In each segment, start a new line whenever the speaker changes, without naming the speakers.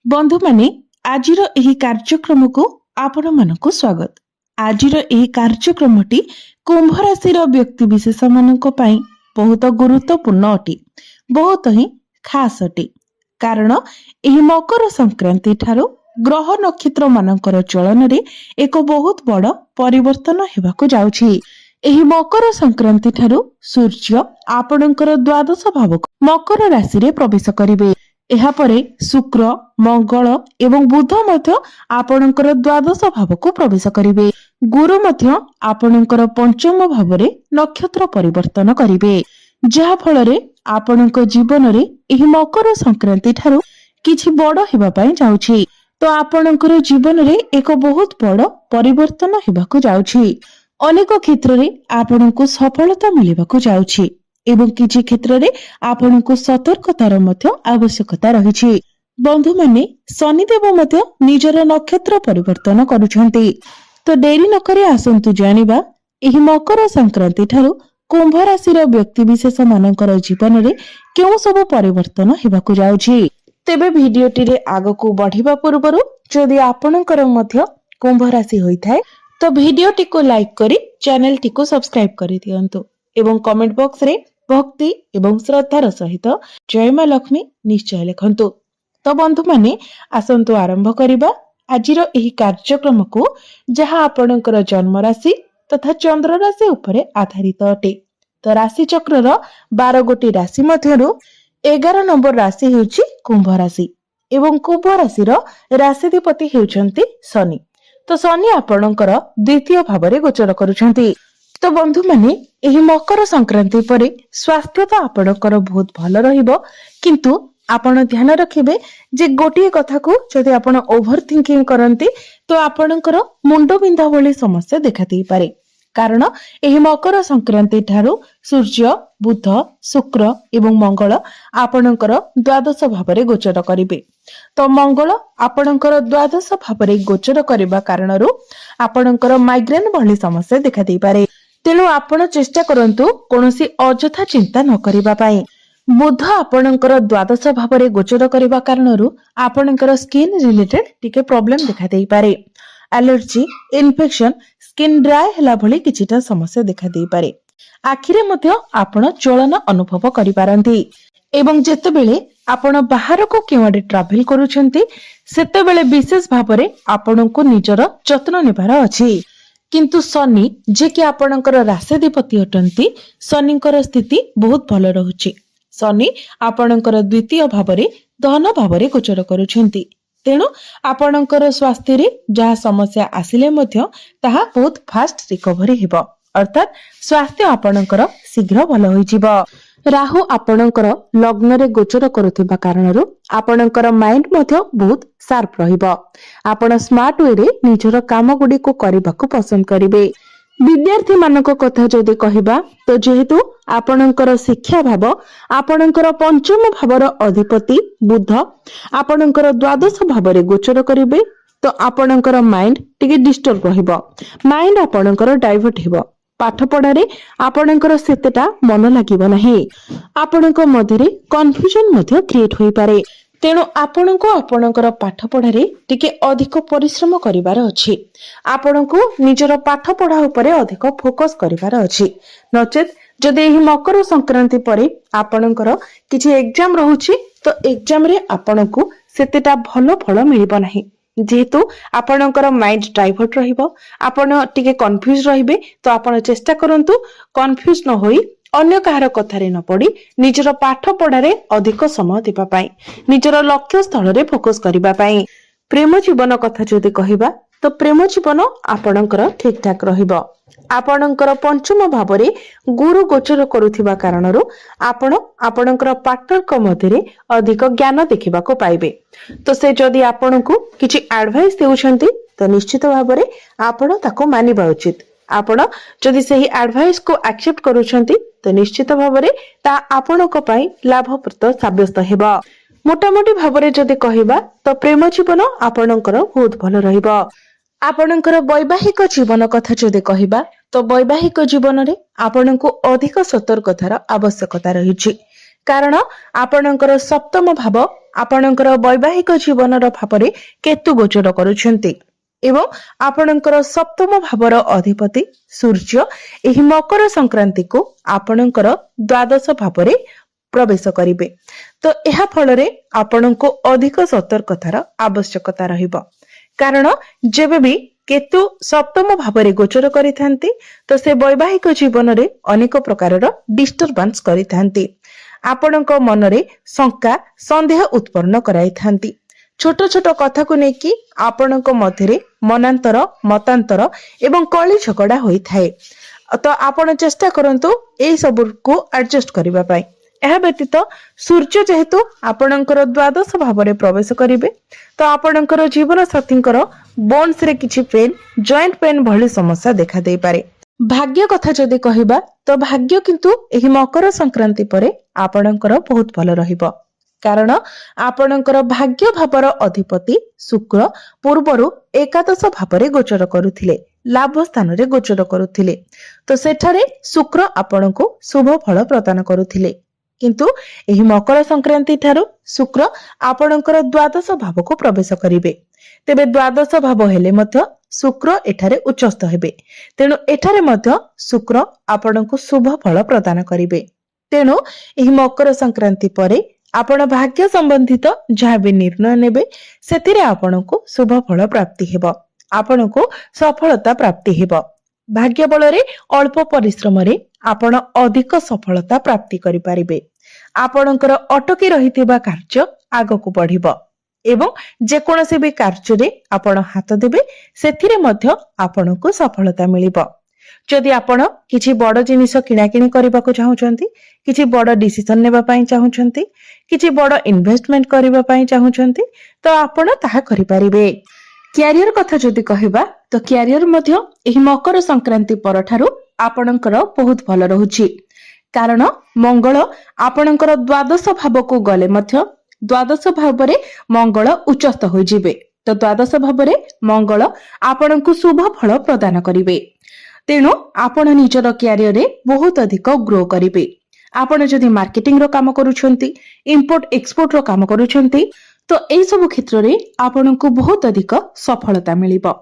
बंधु माने आजिर एही कार्यक्रम को आपण मानक स्वागत। आजिर एही कार्यक्रमटी कुंभ राशि व्यक्ति विशेष मानक पई बहुत गुरुत्वपूर्ण अटे, बहुत ही खास अटे। कारण एही मकर संक्रांति ठारो ग्रह नक्षत्र मानकर चलन रे एक बहुत बड़ परिवर्तन हेबाकु जाउछि। एही मकर संक्रांति ठारो सूर्य आपणकर द्वादश भावक मकर राशि रे प्रवेश करिवे। एहा परे शुक्र मंगल एवं बुध मध्य आपणकर द्वादश भावक प्रवेश करिवे। गुरु मध्य आपणकर पंचम भावरे नक्षत्र परिवर्तन करिवे, जहा फଳରେ आपणक जीवन रे एही मकर संक्रांति ठारो किछि बड़ हेबा पई जाउछि। तो आपणकर जीवन रे एक बहुत बड़ परिवर्तन हेबाकु जाउछि। अनेक क्षेत्र रे आपणको सफलता मिलिबाकु जाउछि एवं किछि क्षेत्र रे आपणको सतर्कतार मध्य आवश्यकता रहिछि। बंधु माने शनिदेव मध्य निजर नक्षत्र परिवर्तन करूछंती। तो देरी न करे आसंतु जानिबा एही मकर संक्रांति ठारो कुंभ राशिर व्यक्ति विशेष मानकर जीवन रे केउ सब परिवर्तन हेबाकु जाउछि। तेबे भिडियोटी रे आगकू बढ़िबा पूर्वरु जदि आपणकर मध्य कुंभ राशि होइथाय तो भिडियोटी को लाइक करी चैनल टी को सब्सक्राइब करि दियंतु एवं कमेंट बॉक्स रे भक्ति एवं श्रद्धार सहित जय मां लक्ष्मी निश्चय लिखंतु। तो बंधु माने आसंतु आरंभ करिबा आजिर एही कार्यक्रम को, जहा आपणकर जन्म राशि तथा चंद्र राशि उपरे आधारित अटे। तो राशि चक्रर 12 गोटी राशि मध्यरु 11 नंबर राशि हेउची कुंभ राशि एवं कुंभ राशिर राशिधिपति हेउचंती शनि। तो शनि आपणकर द्वितीय भावरे गोचर करूछंती। तो बंधु माने एही मकर संक्रांति परे स्वास्थ्य तो आपणकर बहुत भल रहिबो, किंतु आपण ध्यान रखिबे जे गोटिए कथा को जदि आपण ओभर थिंकिंग करंती तो आपणकर मुंड बिंधा भली समस्या देखा देई पारे। कारण एही मकर संक्रांति ठारो सूर्य बुध शुक्र एवं मंगल आपणकर द्वादश भावरे गोचर करिवे। तो मंगल आपणकर द्वादश भावरे गोचर करिबा कारणरू आपणकर माइग्रेन भली समस्या देखा देई पारे। तेणु आपण चेष्टा करंतु कोनोसी अजथा चिंता न करिबा पई। बुध आपणकर द्वादश भावरे गोचर करिबा कारणरू आपणकर स्किन रिलेटेड टिके प्रॉब्लम देखा देई पारे। एलर्जी इन्फेक्शन स्किन ड्राई हला भली किछिटा समस्या देखा देई पारे। आखिरे मध्य आपण चलन अनुभव करि पारंती एवं जेतेबेले आपण बाहर को केवाडे ट्रैवल करूछंती सेतेबेले विशेष भावरे आपणको निजर जत्न नेबार अछि। किंतु शनि जे कि आपणकर राशिधिपति अटंती, शनिकर स्थिति बहुत भल रहुछि। शनि आपणकर द्वितीय भावरे धन भावरे गोचर करूछंती। तेणु आपणकर स्वास्थ्य रे जहा समस्या आसिले मध्य ताहा बहुत फास्ट रिकवरी हेबो, अर्थात स्वास्थ्य आपणकर शीघ्र भल होइजिबो। राहु आपणकर लग्न रे गोचर करूथिबा कारणरू आपणकर माइंड मध्य बहुत शार्प रहिबो। आपण स्मार्ट वे रे निजर काम गुडी को करिबाकू पसंद करिवे। विद्यार्थी मानक कथा जदि कहिबा तो जेहेतु आपणकर शिक्षा भाव आपणकर पंचम भावर अधिपति बुध आपणकर द्वादश भावरे गोचर करिवे, तो आपणकर माइंड टिके डिस्टर्ब रहिबो। माइंड आपणकर डाइवर्ट हेबो। पाठ पढ़ारे आपणकर सेतेटा मन लागिबो नाही। आपणक मध्यरे कन्फ्यूजन मध्य क्रिएट होई पारे। तेणु आपणको आपणकर पाठ पढ़ारे टिके अधिक परिश्रम करिवार अछि। आपणको निजर पाठ पढ़ा उपरे अधिक फोकस करिवार अछि। नचेत जदि एही मकर संक्रांति परे आपणकर किछि एग्जाम रहुछि तो एग्जाम रे आपणको सेतेटा भलो फल मिलिबो नाही। जेहेतु आपणकर माइंड डाइवर्ट रहिबो, आपण टिके कंफ्यूज रहिबे, तो आपण चेष्टा करंतु कंफ्यूज न होई अन्य काहार कथारे न पड़ी निजर पाठ पढ़ारे अधिक समय देबा पई, निजर लक्ष्य स्थल रे फोकस करिबा पई। प्रेम जीवन कथा जदि कहिबा तो प्रेम जीवन आपणकर ठीक ठाक रहिबो। आपणकर पंचम भावरे गुरु गोचर करूथिबा कारणरू आपण आपणकर पार्टनर को मध्यरे अधिक ज्ञान देखिबाको पाइबे। तो से जदि आपणको किछि एडवाइस देउछंती तो निश्चित भावरे आपण ताको मानिबा उचित। आपण जदि सही एडवाइस को एक्सेप्ट करूछंती तो निश्चित भावरे ता आपणको पई लाभप्रद साब्यस्त हेबा। मोटामोटी भावरे जदि कहिबा तो प्रेम जीवन आपणकर बहुत भल रहिबो। आपणकर वैवाहिक जीवन कथा जदि कहिबा तो वैवाहिक जीवन रे आपणको अधिक सतर्कतार आवश्यकता रहिछि। कारण आपणकर सप्तम भाव आपणकर वैवाहिक जीवन भाव केतु गोचर करुछन्ति एवं आपणकर सप्तम भावर अधिपति सूर्य एही मकर संक्रांति को आपणकर द्वादश भाव प्रवेश करिवे। तो यह फल आपणको अधिक सतर्कतार आवश्यकता रहिबो, कारण जेबे भी केतु सप्तम भाव गोचर करिथांती तो से वैवाहिक जीवन रे अनेक प्रकारर डिस्टर्बांस करिथांती। आपणको मनरे शंका संदेह उत्पन्न कराइथांती। छोट छोट कथा को नेकी आपणको मध्यरे मनांतर मतांतर एवं कली झगड़ा होई थाए। तो आपण चेष्टा करंतु एई सब को एडजस्ट करिबा पई। यह व्यतीत सूर्य जेहेतु आपणकर द्वादश भाव प्रवेश करिवे तो आपणकर जीवन साथींकर बोन्स रे किछि पेन जॉइंट पेन भली समस्या देखा दे पारे। भाग्य कथा जदि कहिबा तो भाग्य किंतु एही मकर संक्रांति परे आपणकर बहुत भल रहिबो, कारण आपणकर भाग्य भावर अधिपति शुक्र पूर्वरु एकादश भाव गोचर करुथिले, लाभ स्थान रे गोचर करुथिले। तो सेठारे शुक्र आपणको शुभ फल प्रदान करुथिले, किंतु एही मकर संक्रांति ठारू शुक्र आपणकर द्वादश भाव को प्रवेश करिवे। तेबे द्वादश भाव हेले मध्य शुक्र एठारे उच्चस्थ हेबे, तेणु एठारे मध्य शुक्र आपणको शुभ फल प्रदान करिवे। तेणु एही मकर संक्रांति परे आपण भाग्य संबंधित जहाँ भी निर्णय नेबे सेतिरे आपणको शुभ फल प्राप्ति हेबो, आपणको सफलता प्राप्ति हेबो। भाग्य बलरे अल्प परिश्रम रे आपण अधिक सफलता प्राप्ति करि पारिबे। आपणकर अटकी रहिथिबा कार्य आगको बढ़िबो एवं जे कोनोसी भी कार्य रे आपण हाथ देबे सेथिरे मध्य आपणको सफलता मिलिबो। जदि आपण किछि बड़ जिनिस किणाकिणी करबाको चाहुचंती, किछि बड़ डिसिजन नेबा पई चाहुचंती, किछि बड़ इन्वेस्टमेंट करबा पई चाहुचंती तो आपण ताहा करि पारिबे। क्यारियर कथा जदि कहिबा तो क्यारियर मध्य एही मकर संक्रांति परठारु आपणकर बहुत भल रहुछि, कारण मंगल आपणकर द्वादश भाव को गले मध्य द्वादश भाव रे मंगल उच्चस्थ होई जिवे। तो द्वादश भाव रे मंगल आपणको शुभ फल प्रदान करिवे। तेणु आपण निजर क्यारियर रे बहुत अधिक ग्रो करिवे। आपण जदि मार्केटिंग रो काम करूछंती, इंपोर्ट एक्सपोर्ट रो काम करूछंती तो एई सब क्षेत्र रे आपणको बहुत अधिक सफलता मिलिबो।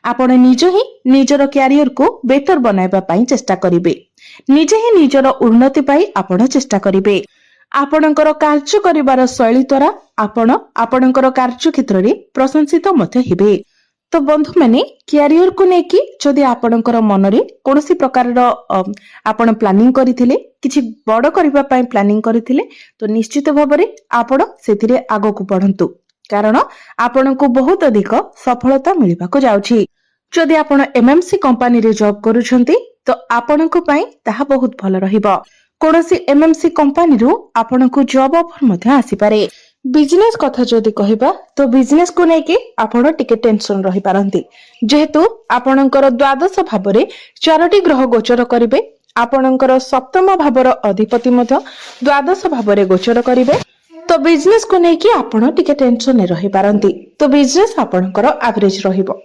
आपण निज ही निजर क्यारियर को बेहतर बनाइबा पई चेष्टा करिवे, निजे ही निजर उन्नति पई आपण चेष्टा करिवे। आपणकर कार्य करिवार शैली द्वारा आपण आपणकर कार्य क्षेत्र रे प्रशंसित मध्य हेबे। तो बंधु माने क्यारियर को नेकी जदि आपणकर मन रे कोनोसी प्रकार आपण प्लानिंग करिथिले, किछि बड़ करिबा पई प्लानिंग करिथिले तो निश्चित भाबरे आपण सेथिरे आगो बढ़ंतु, कारण आपणको बहुत अधिक सफलता मिलिबा को जाउछि। जदि आपण एमएमसी कंपनी रे जॉब करूछंती तो आपणको पई ताहा बहुत भल रहिबो। कोनोसी एमएमसी कंपनी रो आपणको जॉब ऑफर मध्य आसी पारे। बिजनेस कथा जदि कहिबा तो बिजनेस को नेके आपण टिके टेंशन रहि पारंती, जेहेतु आपणकर द्वादश भाव रे चारोटी ग्रह गोचर करिवे। आपणकर सप्तम भावर अधिपति मध्य द्वादश भाव रे गोचर करिवे। तो बिजनेस को नेकी आपण टिके टेंशन रहि पारंती। तो बिजनेस आपणकर एवरेज रहिबो।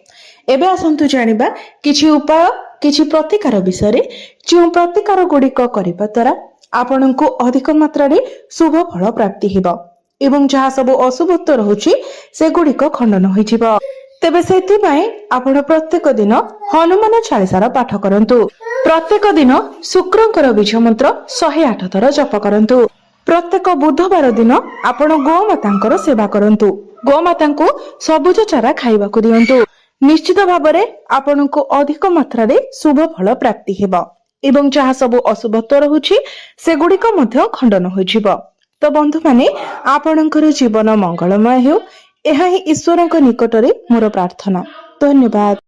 एबे आसंतु जानिबा किछि उपाय किछि प्रतिकार विषय रे, जो प्रतिकार गुड़िक करिबा द्वारा आपणको अधिक मात्रा रे शुभ फल प्राप्ति हेबो एवं जहाँ सब अशुभत्व रहुछि से गुड़िक खंडन होइजिबो। तेबे सेति पई आपण प्रत्येक दिन हनुमान चालीसार पाठ करंतु। प्रत्येक दिन शुक्रंकर बीज मंत्र 108 थर जप करंतु। प्रत्येक बुधवार दिन आपण गोमातांकर सेवा करंतु। गोमातांको सबुज चारा खाइबाकू दियंतु। निश्चित भाबरे आपणको अधिक मात्रा रे शुभ फल प्राप्ति हेबो एवं जहाँ सब अशुभत्व रहुछि से गुड़िक मध्य खंडन होइजिबो। तो बंधु माने आपणकर जीवन मंगलमय हेउ, एहा ही ईश्वरक निकटरे मोर प्रार्थना। धन्यवाद।